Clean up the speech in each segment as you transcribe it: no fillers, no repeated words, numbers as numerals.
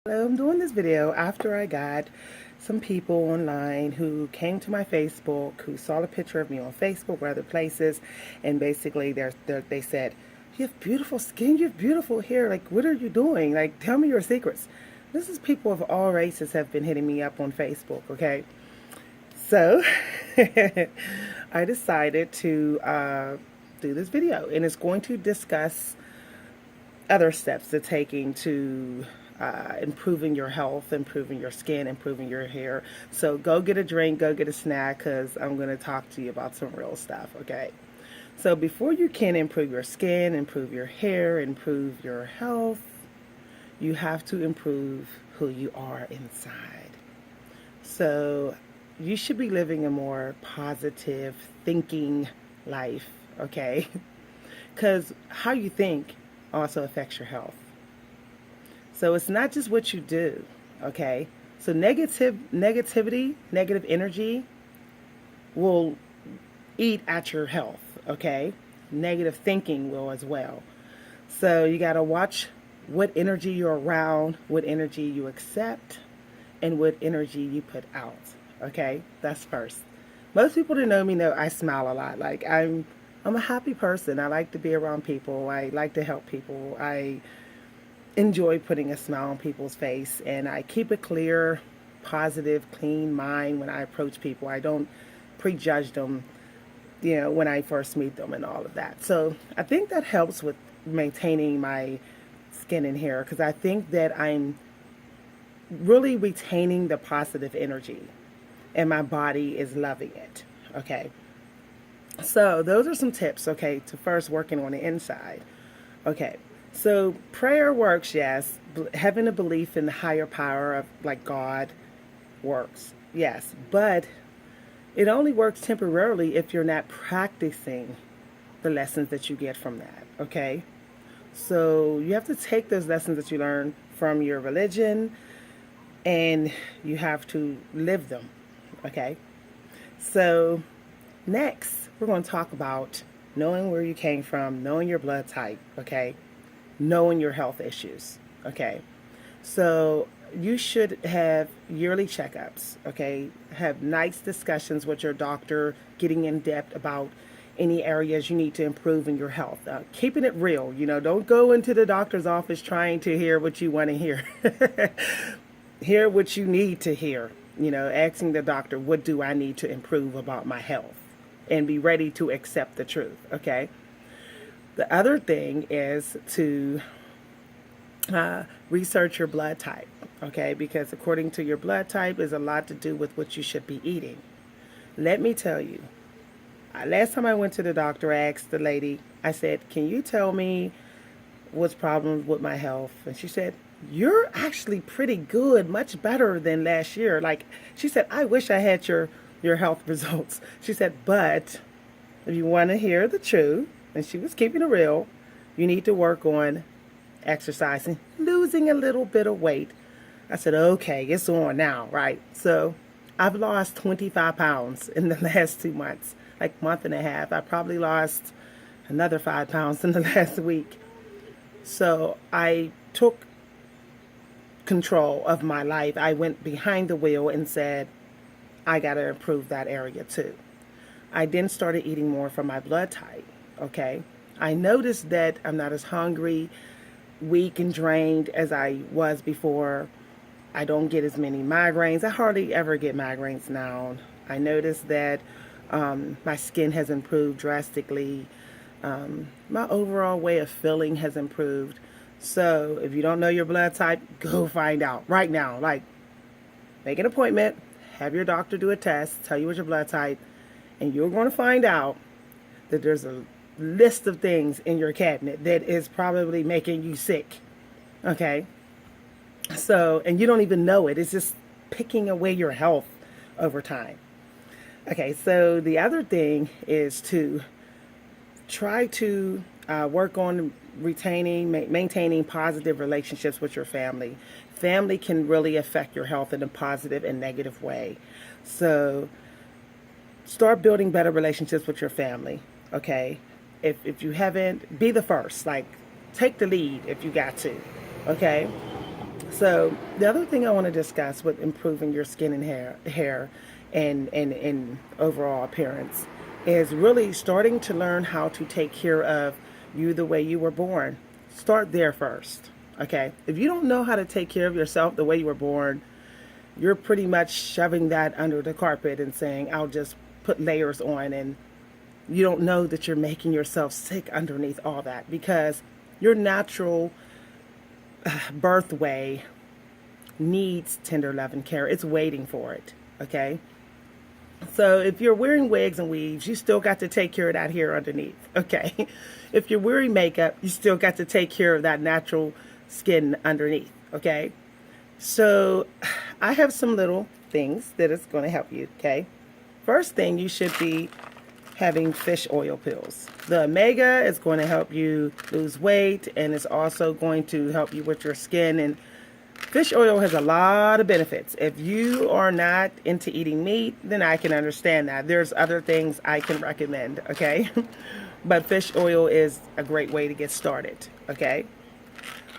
Hello, I'm doing this video after I got some people online who came to my Facebook, who saw a picture of me on Facebook or other places, and basically they said, "You have beautiful skin, you have beautiful hair, like what are you doing? Like tell me your secrets." This is people of all races have been hitting me up on Facebook, okay? So I decided to do this video, and it's going to discuss other steps to taking to improving your health, improving your skin, improving your hair. So go get a drink, go get a snack, because I'm going to talk to you about some real stuff, okay? So before you can improve your skin, improve your hair, improve your health, you have to improve who you are inside. So you should be living a more positive thinking life, okay? Because how you think also affects your health. So it's not just what you do, okay? So negativity, negative energy will eat at your health, okay? Negative thinking will as well. So you got to watch what energy you're around, what energy you accept, and what energy you put out, okay? That's first. Most people that know me know I smile a lot. Like I'm a happy person. I like to be around people. I like to help people. I enjoy putting a smile on people's face, and I keep a clear, positive, clean mind when I approach people. I don't prejudge them, when I first meet them and all of that. So I think that helps with maintaining my skin and hair, because I think that I'm really retaining the positive energy and my body is loving it. Okay. So those are some tips, okay, to first working on the inside. Okay. So prayer works, yes. Having a belief in the higher power of like God works, yes. But it only works temporarily if you're not practicing the lessons that you get from that, okay? So you have to take those lessons that you learn from your religion and you have to live them, okay? So next, we're going to talk about knowing where you came from, knowing your blood type, okay? Knowing your health issues, okay? So you should have yearly checkups, okay? Have nice discussions with your doctor, getting in depth about any areas you need to improve in your health. Keeping it real, don't go into the doctor's office trying to hear what you want to hear. Hear what you need to hear, asking the doctor, what do I need to improve about my health? And be ready to accept the truth, okay? The other thing is to research your blood type, okay? Because according to your blood type is a lot to do with what you should be eating. Let me tell you, last time I went to the doctor, I asked the lady, I said, can you tell me what's problems with my health? And she said, you're actually pretty good, much better than last year. Like, she said, I wish I had your health results. She said, but if you want to hear the truth, and she was keeping it real, you need to work on exercising, losing a little bit of weight. I said, okay, it's on now, right? So I've lost 25 pounds in the last 2 months, like month and a half. I probably lost another 5 pounds in the last week. So I took control of my life. I went behind the wheel and said, I got to improve that area too. I then started eating more from my blood type, okay? I noticed that I'm not as hungry, weak, and drained as I was before. I don't get as many migraines. I hardly ever get migraines now. I noticed that my skin has improved drastically. My overall way of feeling has improved. So if you don't know your blood type, go find out right now. Like, make an appointment, have your doctor do a test, tell you what your blood type, and you're going to find out that there's a list of things in your cabinet that is probably making you sick, okay? So, and you don't even know it. It's just picking away your health over time. Okay, so the other thing is to try to work on maintaining positive relationships with your family. Family can really affect your health in a positive and negative way. So start building better relationships with your family, okay? If you haven't, be the first. Like, take the lead if you got to, okay? So the other thing I want to discuss with improving your skin and hair and overall appearance is really starting to learn how to take care of you the way you were born. Start there first. Okay? If you don't know how to take care of yourself the way you were born, you're pretty much shoving that under the carpet and saying, I'll just put layers on, and you don't know that you're making yourself sick underneath all that, because your natural birthway needs tender love and care. It's waiting for it. Okay? So if you're wearing wigs and weaves, you still got to take care of that hair underneath. Okay? If you're wearing makeup, you still got to take care of that natural skin underneath. Okay? So I have some little things that is going to help you. Okay? First thing, you should be having fish oil pills. The omega is going to help you lose weight, and it's also going to help you with your skin. And fish oil has a lot of benefits. If you are not into eating meat, then I can understand that. There's other things I can recommend, okay? But fish oil is a great way to get started, okay?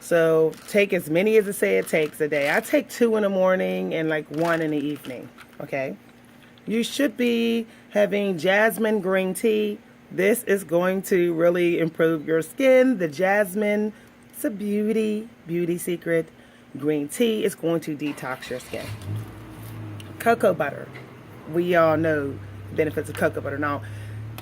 So take as many as it say it takes a day. I take 2 in the morning and like 1 in the evening, okay? You should be having jasmine green tea. This is going to really improve your skin. The jasmine, it's a beauty secret. Green tea is going to detox your skin. Cocoa butter. We all know the benefits of cocoa butter. Now,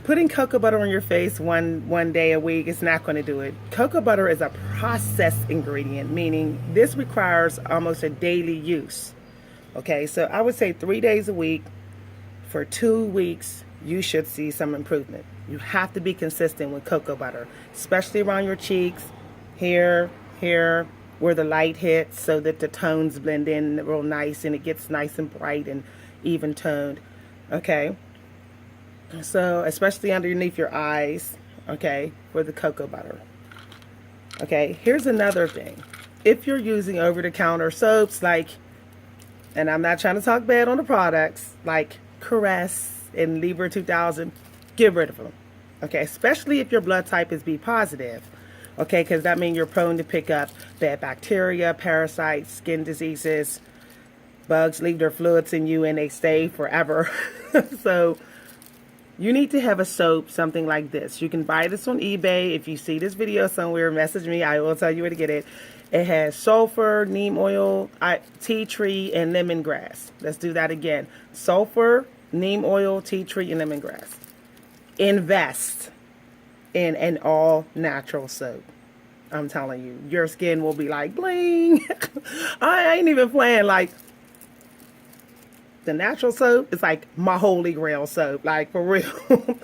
putting cocoa butter on your face one day a week is not going to do it. Cocoa butter is a processed ingredient, meaning this requires almost a daily use. Okay, so I would say 3 days a week for 2 weeks, you should see some improvement. You have to be consistent with cocoa butter, especially around your cheeks, here, where the light hits, so that the tones blend in real nice and it gets nice and bright and even toned. Okay, so especially underneath your eyes, okay, for the cocoa butter. Okay, here's another thing. If you're using over-the-counter soaps like, and I'm not trying to talk bad on the products, like Caress and Libra 2000, get rid of them. Okay, especially if your blood type is B positive. Okay, because that means you're prone to pick up bad bacteria, parasites, skin diseases. Bugs leave their fluids in you and they stay forever. So you need to have a soap, something like this. You can buy this on eBay. If you see this video somewhere, message me. I will tell you where to get it. It has sulfur, neem oil, tea tree, and lemongrass. Let's do that again. Sulfur, neem oil, tea tree, and lemongrass. Invest in an all-natural soap. I'm telling you, your skin will be like bling. I ain't even playing. Like, the natural soap is like my holy grail soap, like for real.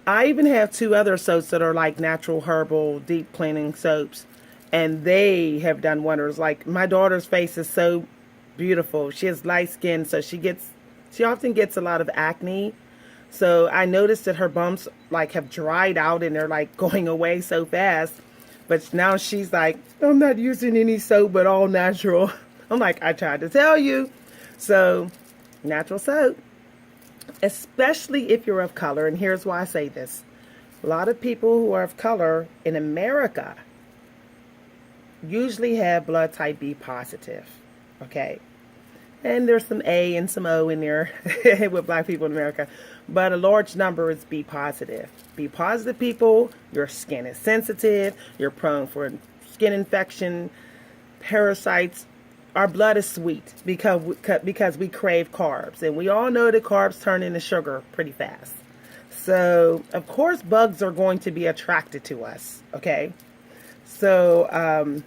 I even have 2 other soaps that are like natural herbal deep cleaning soaps, and they have done wonders. Like, my daughter's face is so beautiful. She has light skin, so she often gets a lot of acne. So I noticed that her bumps like have dried out and they're like going away so fast. But now she's like, I'm not using any soap but all natural. I'm like, I tried to tell you. So natural soap, especially if you're of color. And here's why I say this. A lot of people who are of color in America usually have blood type B positive. Okay. And there's some A and some O in there with black people in America. But a large number is B positive. B positive people, your skin is sensitive. You're prone for skin infection, parasites. Our blood is sweet because we crave carbs. And we all know that carbs turn into sugar pretty fast. So, of course, bugs are going to be attracted to us. Okay? So,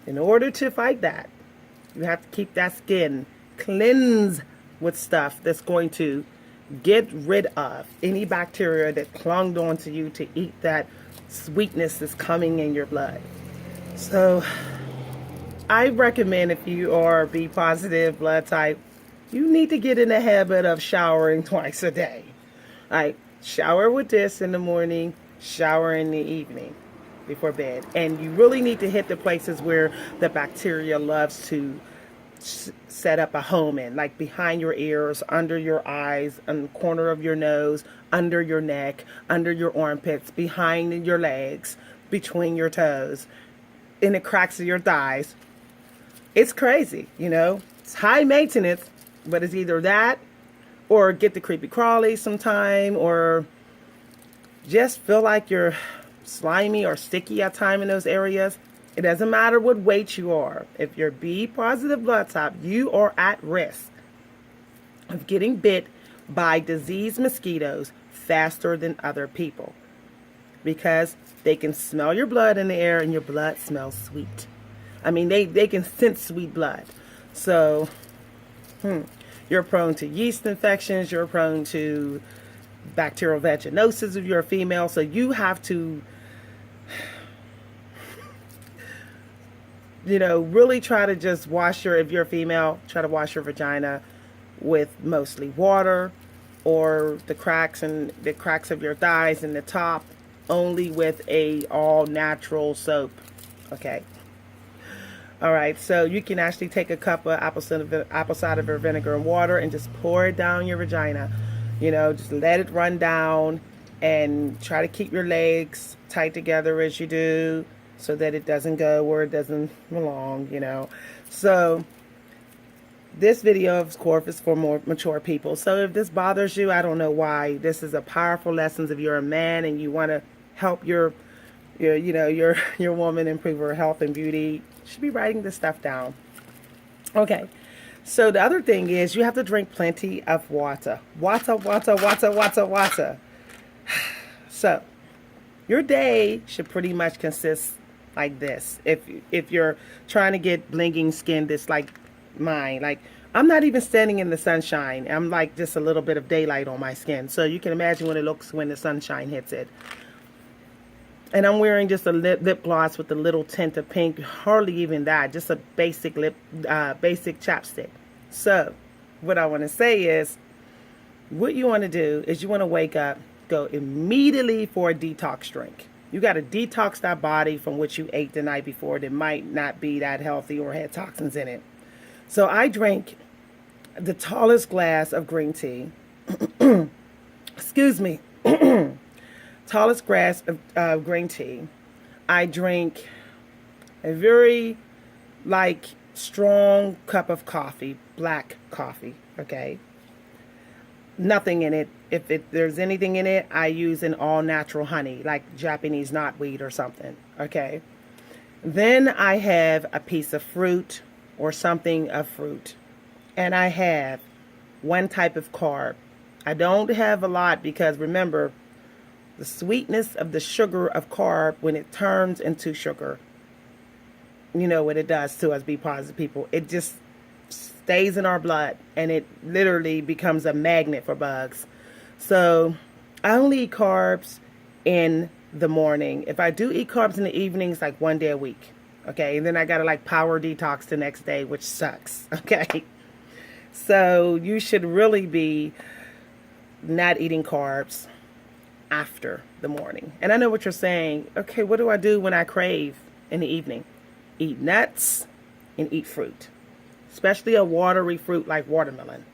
in order to fight that, you have to keep that skin cleansed with stuff that's going to get rid of any bacteria that clung onto you to eat that sweetness that's coming in your blood. So I recommend, if you are B positive blood type, you need to get in the habit of showering twice a day. Like, shower with this in the morning, shower in the evening before bed. And you really need to hit the places where the bacteria loves to set up a home in, like behind your ears, under your eyes, on the corner of your nose, under your neck, under your armpits, behind your legs, between your toes, in the cracks of your thighs. It's crazy, you know. It's high maintenance, but it's either that or get the creepy crawly sometime, or just feel like you're slimy or sticky at time in those areas. It doesn't matter what weight you are. If you're B positive blood type, you are at risk of getting bit by disease mosquitoes faster than other people, because they can smell your blood in the air and your blood smells sweet. I mean, they can sense sweet blood. So, you're prone to yeast infections. You're prone to bacterial vaginosis if you're a female. So you have to, really try to just wash if you're a female, try to wash your vagina with mostly water, or the cracks of your thighs and the top only with a all natural soap. Okay. All right, so you can actually take a cup of apple cider vinegar and water and just pour it down your vagina. Just let it run down, and try to keep your legs tight together as you do, so that it doesn't go where it doesn't belong, So this video, of course, is for more mature people. So if this bothers you, I don't know why. This is a powerful lesson. If you're a man and you want to help your woman improve her health and beauty, you should be writing this stuff down. Okay. So the other thing is you have to drink plenty of water. Water. So your day should pretty much consist like this. If you're trying to get blinging skin that's like mine, like I'm not even standing in the sunshine. I'm like just a little bit of daylight on my skin. So you can imagine what it looks when the sunshine hits it. And I'm wearing just a lip gloss with a little tint of pink. Hardly even that. Just a basic basic chapstick. So what I want to say is, what you want to do is you want to wake up, go immediately for a detox drink. You got to detox that body from what you ate the night before that might not be that healthy or had toxins in it. So I drank the tallest glass of green tea. Excuse me. Tallest glass of green tea. I drink a very strong cup of coffee, black coffee, okay? Nothing in it. If there's anything in it, I use an all natural honey, like Japanese knotweed or something, okay? Then I have a piece of fruit or something of fruit. And I have one type of carb. I don't have a lot, because remember, the sweetness of the sugar of carb, when it turns into sugar, you know what it does to us, be positive people. It just stays in our blood, and it literally becomes a magnet for bugs. So I only eat carbs in the morning. If I do eat carbs in the evenings, like one day a week. Okay, and then I gotta power detox the next day, which sucks. Okay, so you should really be not eating carbs after the morning. And I know what you're saying. Okay, what do I do when I crave in the evening? Eat nuts and eat fruit, especially a watery fruit like watermelon.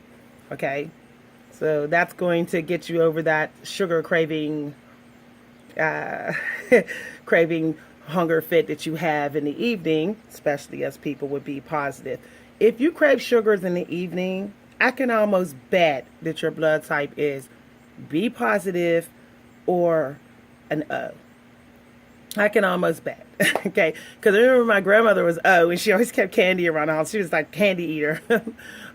Okay, so that's going to get you over that sugar craving, craving hunger fit that you have in the evening, especially as people would be positive. If you crave sugars in the evening, I can almost bet that your blood type is B positive or an O. I can almost bet. Okay, because I remember my grandmother was O, and she always kept candy around the house. She was like candy eater.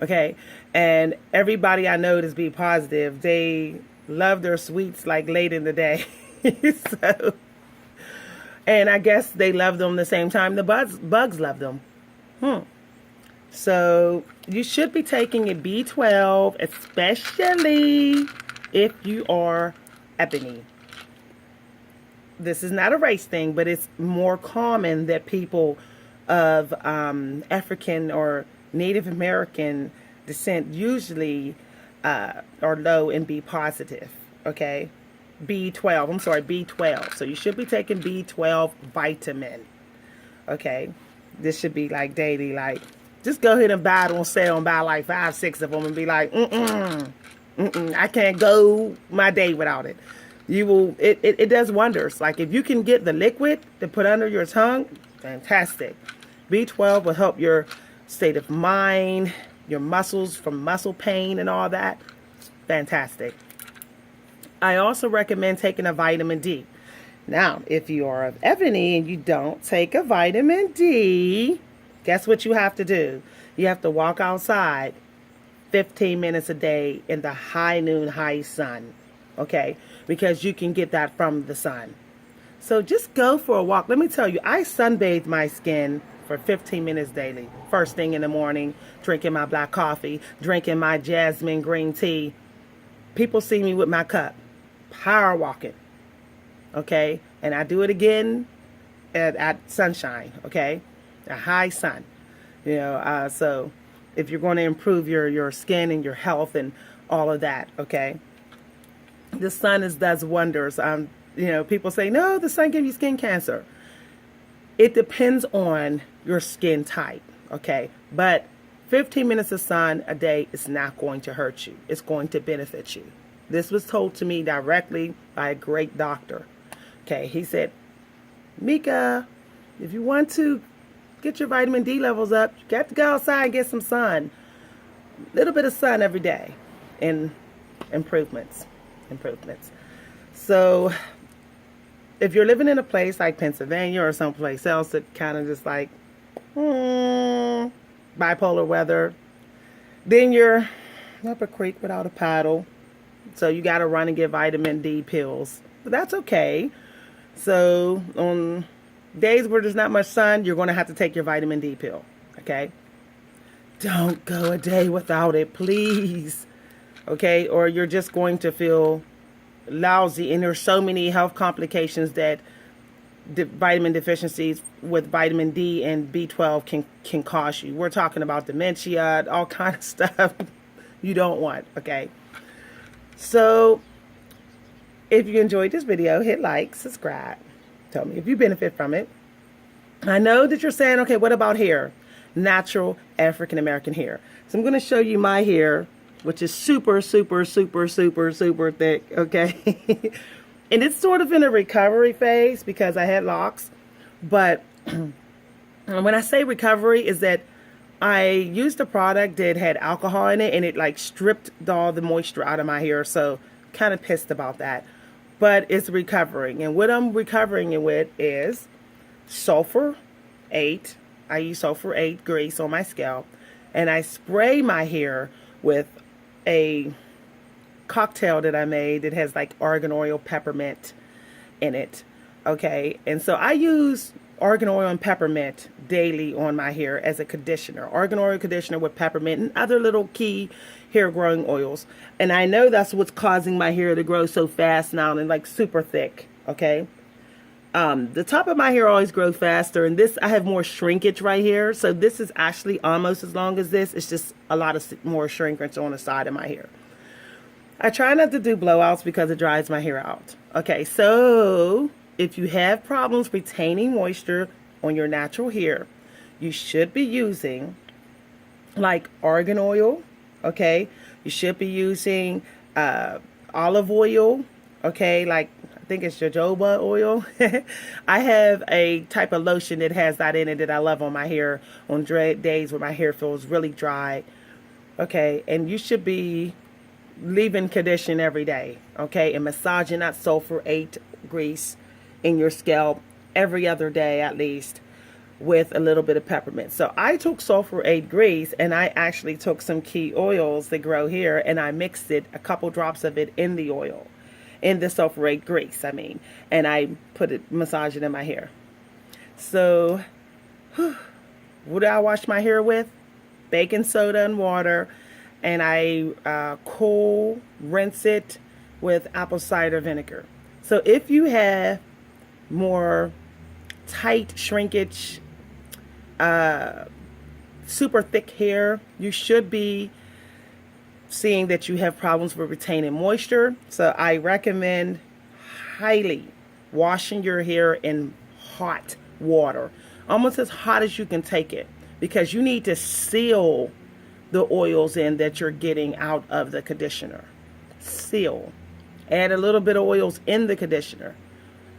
Okay, and everybody I know that's B positive, they love their sweets like late in the day. So, and I guess they love them the same time the bugs love them. So you should be taking a B12, especially if you are ebony. This is not a race thing, but it's more common that people of African or Native American descent usually are low in B positive. Okay, B12. I'm sorry, B12. So you should be taking B12 vitamin. Okay, this should be like daily. Like, just go ahead and buy it on sale and buy like 5, 6 of them and be like, I can't go my day without it. You will. It does wonders. Like, if you can get the liquid to put under your tongue, fantastic. B12 will help your state of mind, your muscles from muscle pain and all that. Fantastic. I also recommend taking a vitamin D. Now, if you are of Ebony and you don't take a vitamin D, guess what you have to do? You have to walk outside 15 minutes a day in the high noon, high sun, okay? Because you can get that from the sun. So just go for a walk. Let me tell you, I sunbathe my skin for 15 minutes daily. First thing in the morning, drinking my black coffee, drinking my jasmine green tea. People see me with my cup, power walking, okay? And I do it again at sunshine, okay? A high sun, so if you're going to improve your skin and your health and all of that, okay? The sun does wonders. People say, no, the sun gives you skin cancer. It depends on your skin type, okay? But 15 minutes of sun a day is not going to hurt you. It's going to benefit you. This was told to me directly by a great doctor. Okay, he said, Mika, if you want to get your vitamin D levels up, you got to go outside and get some sun. A little bit of sun every day. And improvements. So if you're living in a place like Pennsylvania or someplace else that kind of just like bipolar weather, then you're up a creek without a paddle. So you got to run and get vitamin D pills. But that's okay. So on days where there's not much sun, you're going to have to take your vitamin D pill. Okay? Don't go a day without it, please. Okay? Or you're just going to feel lousy. And there's so many health complications that vitamin deficiencies with vitamin D and B12 can cause you. We're talking about dementia, all kind of stuff you don't want. Okay? So if you enjoyed this video, hit like, subscribe. Tell me if you benefit from it. I know that you're saying, okay, what about hair? Natural African American hair. So I'm going to show you my hair, which is super, super, super, super, super thick, okay? And it's sort of in a recovery phase because I had locks. But when I say recovery is that I used a product that had alcohol in it and it like stripped all the moisture out of my hair. So kind of pissed about that. But it's recovering. And what I'm recovering it with is sulfur 8. I use sulfur 8 grease on my scalp. And I spray my hair with a cocktail that I made that has like argan oil, peppermint in it. Okay. And so I use argan oil and peppermint daily on my hair as a conditioner. Argan oil conditioner with peppermint and other little key hair growing oils. And I know that's what's causing my hair to grow so fast now and like super thick. Okay. The top of my hair always grows faster, and this I have more shrinkage right here. So this is actually almost as long as this. It's just a lot of more shrinkage on the side of my hair. I try not to do blowouts because it dries my hair out. Okay, so if you have problems retaining moisture on your natural hair, you should be using like argan oil. Okay, you should be using olive oil. Okay, like I think it's jojoba oil. I have a type of lotion that has that in it that I love on my hair on days where my hair feels really dry. Okay, and you should be leave-in condition every day. Okay, and massaging that sulfur 8 grease in your scalp every other day at least with a little bit of peppermint. So I took sulfur 8 grease and I actually took some key oils that grow here and I mixed it, a couple drops of it in the oil. In the sulfur 8 grease, and I put it, massage it in my hair. So, what do I wash my hair with? Baking soda and water, and I rinse it with apple cider vinegar. So if you have more tight shrinkage, super thick hair, you should be seeing that you have problems with retaining moisture. So I recommend highly washing your hair in hot water, almost as hot as you can take it, because you need to seal the oils in that you're getting out of the conditioner. Seal. Add a little bit of oils in the conditioner,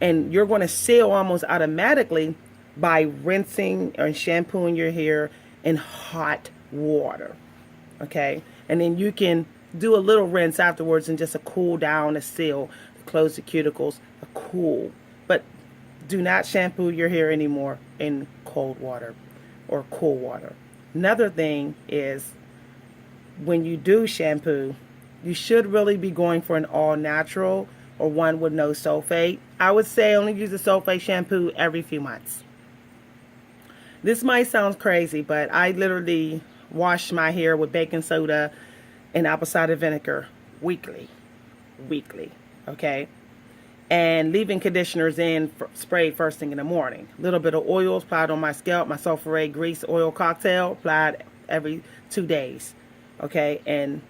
and you're going to seal almost automatically by rinsing and shampooing your hair in hot water. Okay, and then you can do a little rinse afterwards and just a cool down, a seal to close the cuticles, a cool. But do not shampoo your hair anymore in cold water or cool water. Another thing is, when you do shampoo, you should really be going for an all natural or one with no sulfate. I would say only use a sulfate shampoo every few months. This might sound crazy, but I literally wash my hair with baking soda and apple cider vinegar weekly. Okay? And leave-in conditioners in sprayed first thing in the morning. A little bit of oil applied on my scalp, my sulfurate grease oil cocktail applied every 2 days. Okay? And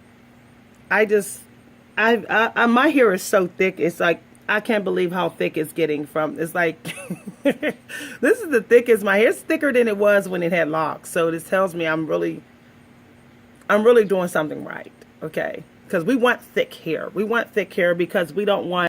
my hair is so thick, it's like, I can't believe how thick it's getting from, it's like, this is the thickest, my hair's thicker than it was when it had locks. So this tells me I'm really doing something right, okay? Because we want thick hair. We want thick hair because we don't want